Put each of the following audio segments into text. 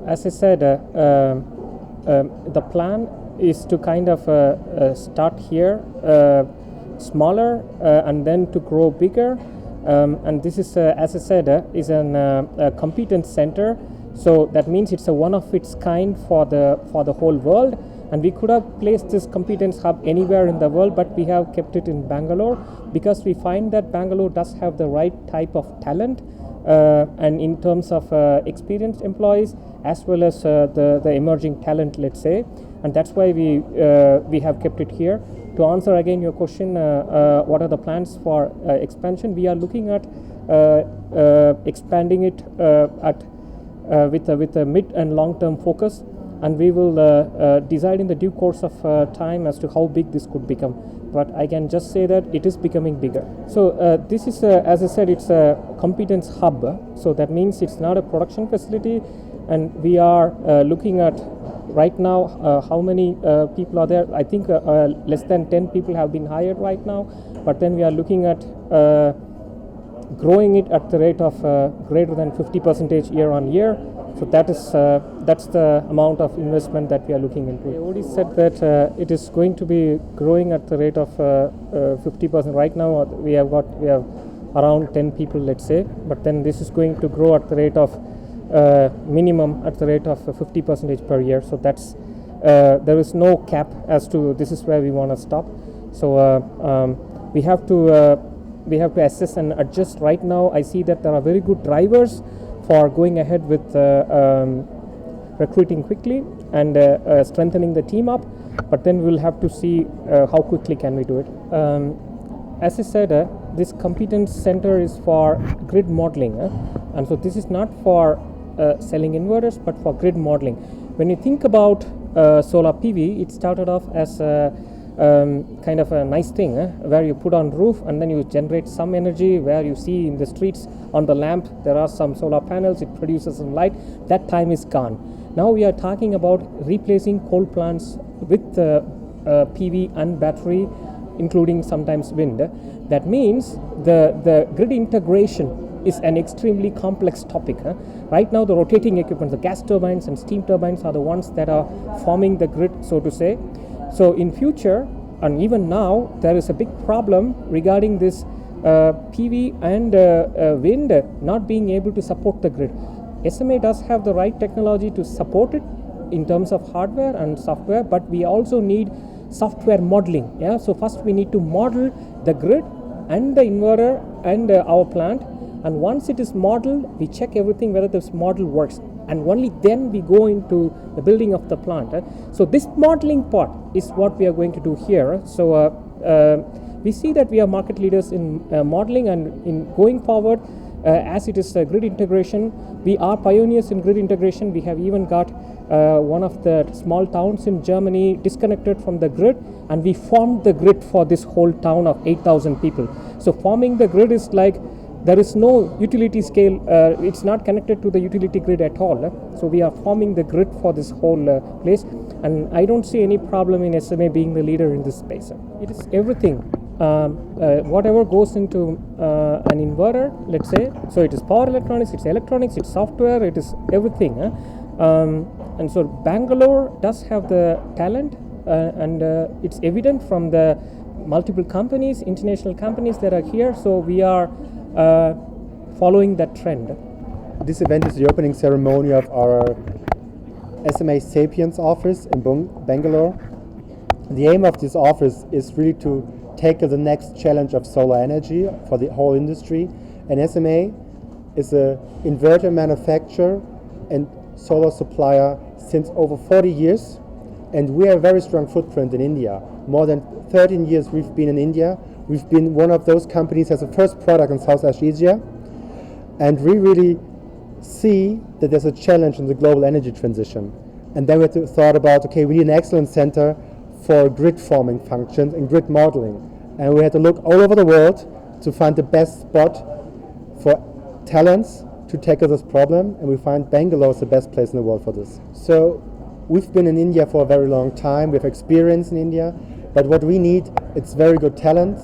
as I said, the plan is to kind of start here, smaller, and then to grow bigger. And this is, as I said, is a competence center. So that means it's a one of its kind for the whole world. And we could have placed this competence hub anywhere in the world, but we have kept it in Bangalore because we find that Bangalore does have the right type of talent, and in terms of experienced employees as well as the emerging talent, let's say. And that's why we have kept it here. To answer again your question, what are the plans for expansion? We are looking at expanding it with a mid and long term focus, and we will decide in the due course of time as to how big this could become. But I can just say that it is becoming bigger. So this is, as I said, it's a competence hub. So that means it's not a production facility, and we are looking at right now how many people are there. I think less than 10 people have been hired right now, but then we are looking at growing it at the rate of greater than 50% year on year. So that's the amount of investment that we are looking into. I already said that it is going to be growing at the rate of 50%. Right now we have around 10 people, let's say, but then this is going to grow at the rate of minimum at the rate of 50% per year. So that's there is no cap as to this is where we want to stop. So we have to assess and adjust. Right now I see that there are very good drivers for going ahead with recruiting quickly and strengthening the team up, but then we'll have to see how quickly can we do it. As I said, this competence center is for grid modeling, and so this is not for selling inverters but for grid modeling. When you think about solar PV, it started off as kind of a nice thing where you put on roof and then you generate some energy, where you see in the streets on the lamp there are some solar panels, it produces some light. That time is gone. Now we are talking about replacing coal plants with PV and battery, including sometimes wind. That means the grid integration is an extremely complex topic. Right now the rotating equipment, the gas turbines and steam turbines are the ones that are forming the grid, so to say. So in future, and even now, there is a big problem regarding this PV and wind not being able to support the grid. SMA does have the right technology to support it in terms of hardware and software, but we also need software modeling. Yeah, so first we need to model the grid and the inverter and our plant, and once it is modeled, we check everything whether this model works, and only then we go into the building of the plant. So this modeling part is what we are going to do here. So we see that we are market leaders in modeling, and in going forward, as it is grid integration, we are pioneers in grid integration. We have even got one of the small towns in Germany disconnected from the grid, and we formed the grid for this whole town of 8,000 people. So forming the grid is like, there is no utility scale, it's not connected to the utility grid at all. So we are forming the grid for this whole place, and I don't see any problem in SMA being the leader in this space. It is everything. Whatever goes into an inverter, let's say, so it is power electronics, it's software, it is everything. And so Bangalore does have the talent, and it's evident from the multiple companies, international companies that are here. So we are following that trend. This event is the opening ceremony of our SMA Sapience office in Bangalore. The aim of this office is really to tackle the next challenge of solar energy for the whole industry. And SMA is an inverter manufacturer and solar supplier since over 40 years. And we have a very strong footprint in India. More than 13 years we've been in India. We've been one of those companies as the first product in Southeast Asia. And we really see that there's a challenge in the global energy transition. And then we thought about, okay, we need an excellence center for grid forming functions and grid modeling. And we had to look all over the world to find the best spot for talents to tackle this problem. And we find Bangalore is the best place in the world for this. So we've been in India for a very long time. We have experience in India. But what we need, it's very good talent,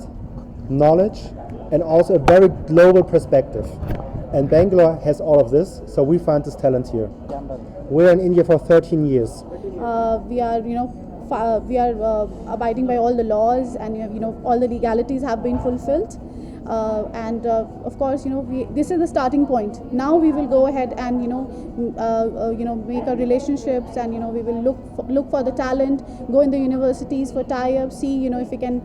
knowledge, and also a very global perspective. And Bangalore has all of this, so we find this talent here. We're in India for 13 years. We are, we are abiding by all the laws, and all the legalities have been fulfilled. And of course, this is the starting point. Now we will go ahead and make our relationships, and we will look for the talent, go in the universities for tie-ups, see if we can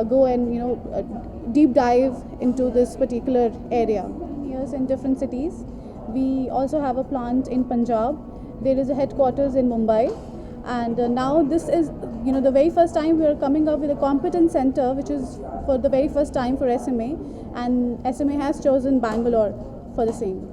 go and deep dive into this particular area. Yes, in different cities. We also have a plant in Punjab. There is a headquarters in Mumbai. And now this is, the very first time we are coming up with a competence center, which is for the very first time for SMA, and SMA has chosen Bangalore for the same.